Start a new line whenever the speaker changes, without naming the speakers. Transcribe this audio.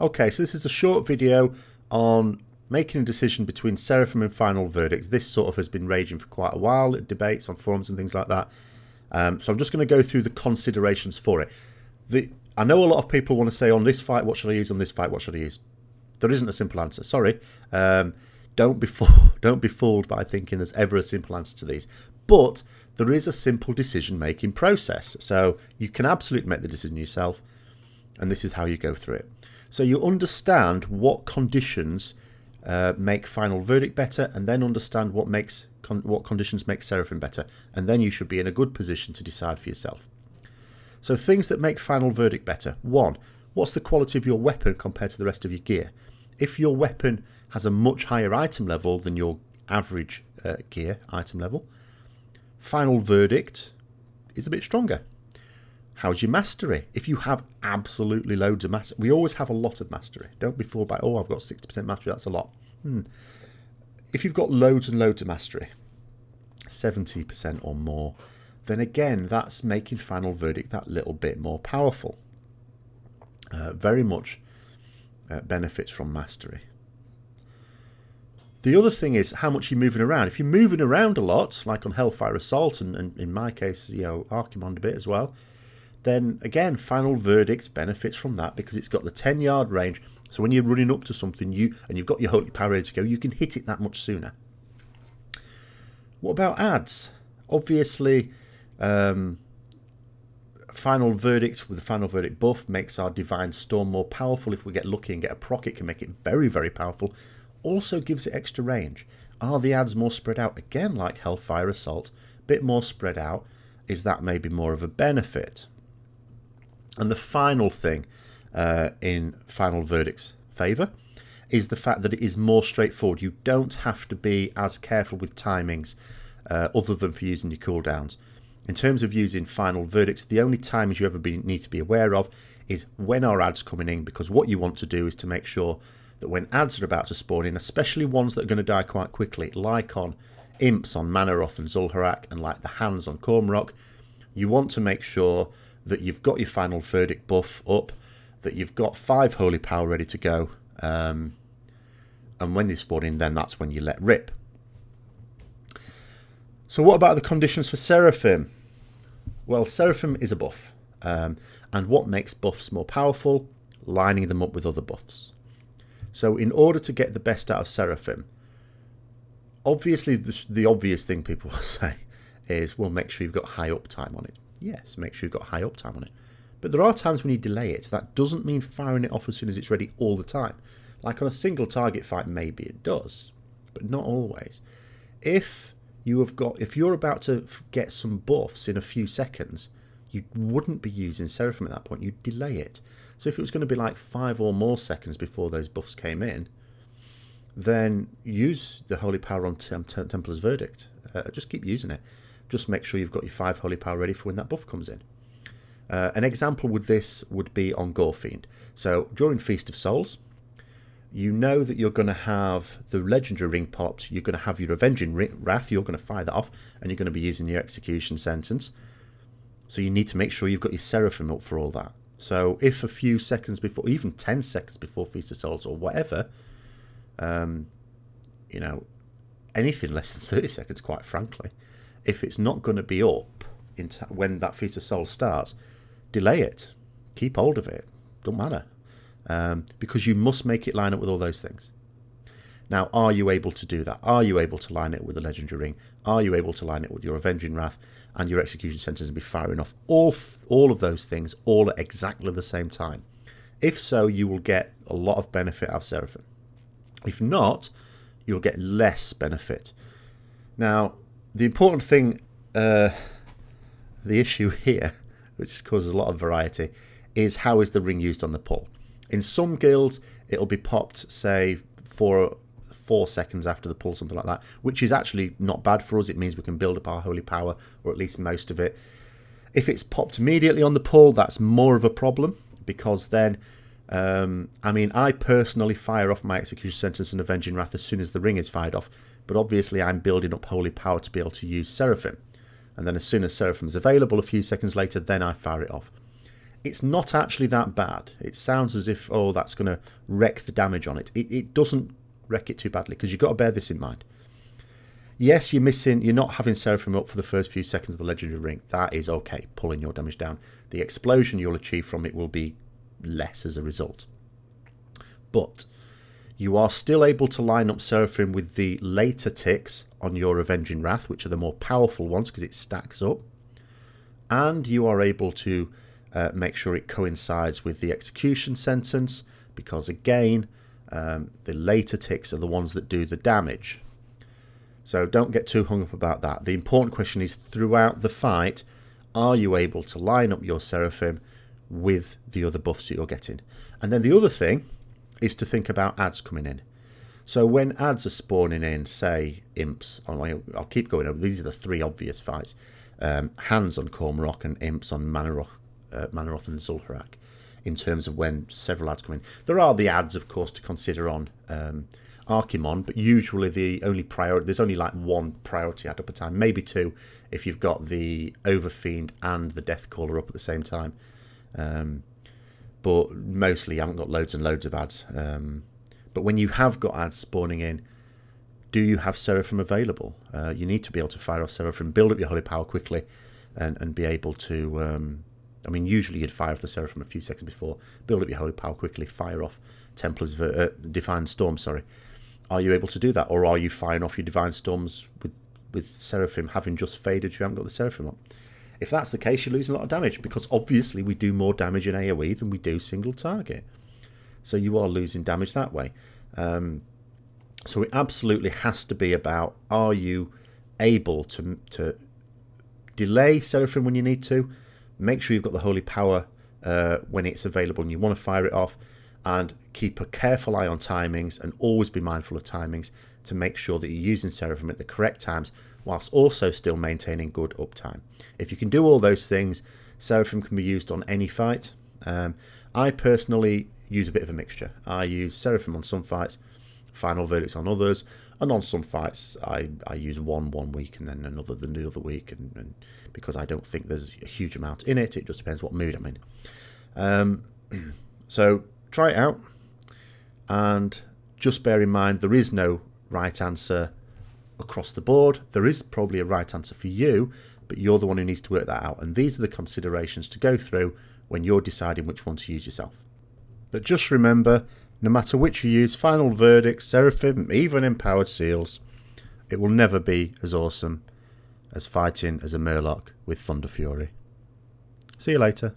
Okay, so this is a short video on making a decision between Seraphim and Final Verdict. This sort of has been raging for quite a while, debates on forums and things like that. So I'm just going to go through the considerations for it. I know a lot of people want to say, on this fight, what should I use? On this fight, what should I use? There isn't a simple answer. Sorry. Don't be fooled by thinking there's ever a simple answer to these. But there is a simple decision-making process. So you can absolutely make the decision yourself. And this is how you go through it. So you understand what conditions make Final Verdict better, and then understand what conditions make Seraphim better. And then you should be in a good position to decide for yourself. So things that make Final Verdict better. 1. What's the quality of your weapon compared to the rest of your gear? If your weapon has a much higher item level than your average gear item level, Final Verdict is a bit stronger. How's your mastery? If you have absolutely loads of mastery, we always have a lot of mastery. Don't be fooled by, oh, I've got 60% mastery, that's a lot. If you've got loads and loads of mastery, 70% or more, then again, that's making Final Verdict that little bit more powerful. Very much benefits from mastery. The other thing is how much you're moving around. If you're moving around a lot, like on Hellfire Assault, and in my case, Archimond a bit as well, then again, Final Verdict benefits from that because it's got the 10-yard range. So when you're running up to something, and you've got your Holy Power ready to go, you can hit it that much sooner. What about adds? Obviously, Final Verdict with the Final Verdict buff makes our Divine Storm more powerful. If we get lucky and get a proc, it can make it very, very powerful. Also gives it extra range. Are the adds more spread out? Again, like Hellfire Assault, a bit more spread out. Is that maybe more of a benefit? And the final thing in Final Verdict's favour is the fact that it is more straightforward. You don't have to be as careful with timings other than for using your cooldowns. In terms of using Final Verdicts, the only times you ever need to be aware of is when our adds coming in, because what you want to do is to make sure that when adds are about to spawn in, especially ones that are going to die quite quickly, like on Imps on Manaroth and Zul'Harak, and like the Hands on Cormorok, you want to make sure that you've got your Final Verdict buff up, that you've got 5 Holy Power ready to go, and when they spawn in, then that's when you let rip. So what about the conditions for Seraphim? Well, Seraphim is a buff, and what makes buffs more powerful? Lining them up with other buffs. So in order to get the best out of Seraphim, obviously the obvious thing people will say is, well, make sure you've got high uptime on it. Yes, make sure you've got high uptime on it. But there are times when you delay it. That doesn't mean firing it off as soon as it's ready all the time. Like on a single target fight, maybe it does, but not always. If you're about to get some buffs in a few seconds, you wouldn't be using Seraphim at that point. You'd delay it. So if it was going to be like 5 or more seconds before those buffs came in, then use the Holy Power on Templar's Verdict. Just keep using it. Just make sure you've got your 5 Holy Power ready for when that buff comes in. An example with this would be on Gorefiend. So during Feast of Souls, you know that you're going to have the Legendary Ring popped, you're going to have your Avenging Wrath, you're going to fire that off, and you're going to be using your Execution Sentence. So you need to make sure you've got your Seraphim up for all that. So if a few seconds before, even 10 seconds before Feast of Souls or whatever, anything less than 30 seconds, quite frankly, if it's not going to be up when that Feast of Souls starts, delay it. Keep hold of it. Don't matter. Because you must make it line up with all those things. Now, are you able to do that? Are you able to line it with the Legendary Ring? Are you able to line it with your Avenging Wrath and your Execution Sentence and be firing off all of those things all at exactly the same time? If so, you will get a lot of benefit out of Seraphim. If not, you'll get less benefit. Now, the important thing, the issue here, which causes a lot of variety, is how is the ring used on the pull? In some guilds, it'll be popped, say, 4 seconds after the pull, something like that, which is actually not bad for us. It means we can build up our Holy Power, or at least most of it. If it's popped immediately on the pull, that's more of a problem, because then, I personally fire off my Execution Sentence and Avenging Wrath as soon as the ring is fired off, but obviously I'm building up Holy Power to be able to use Seraphim. And then as soon as Seraphim is available a few seconds later, then I fire it off. It's not actually that bad. It sounds as if, oh, that's going to wreck the damage on it. It doesn't wreck it too badly, because you've got to bear this in mind. Yes, you're not having Seraphim up for the first few seconds of the Legendary Ring. That is okay, pulling your damage down. The explosion you'll achieve from it will be less as a result. But you are still able to line up Seraphim with the later ticks on your Avenging Wrath, which are the more powerful ones because it stacks up. And you are able to make sure it coincides with the Execution Sentence, because again, the later ticks are the ones that do the damage. So don't get too hung up about that. The important question is, throughout the fight, are you able to line up your Seraphim with the other buffs that you're getting? And then the other thing is to think about adds coming in. So when adds are spawning in, say imps, I'll keep going over, these are the three obvious fights. Hands on Cormorok and imps on Manaroth and Zul'Harak, in terms of when several adds come in. There are the adds, of course, to consider on Archimon, but usually there's only like one priority add up a time, maybe two if you've got the Overfiend and the Deathcaller up at the same time. But mostly you haven't got loads and loads of ads. But when you have got ads spawning in, do you have Seraphim available? You need to be able to fire off Seraphim, build up your Holy Power quickly, and be able to... I mean, usually you'd fire off the Seraphim a few seconds before, build up your Holy Power quickly, fire off Templar's Divine Storm, sorry. Are you able to do that? Or are you firing off your Divine Storms with Seraphim having just faded, you haven't got the Seraphim on? If that's the case, you're losing a lot of damage, because obviously we do more damage in AoE than we do single target. So you are losing damage that way. So it absolutely has to be about, are you able to delay Seraphim when you need to, make sure you've got the Holy Power when it's available and you want to fire it off, and keep a careful eye on timings and always be mindful of timings to make sure that you're using Seraphim at the correct times, whilst also still maintaining good uptime. If you can do all those things, Seraphim can be used on any fight. I personally use a bit of a mixture. I use Seraphim on some fights, Final Verdicts on others, and on some fights I use one week and then another the other week, and because I don't think there's a huge amount in it. It just depends what mood I'm in. So try it out, and just bear in mind there is no right answer across the board. There is probably a right answer for you, but you're the one who needs to work that out, and these are the considerations to go through when you're deciding which one to use yourself. But just remember, no matter which you use, Final Verdict, Seraphim, even Empowered Seals, it will never be as awesome as fighting as a Murloc with Thunder Fury. See you later.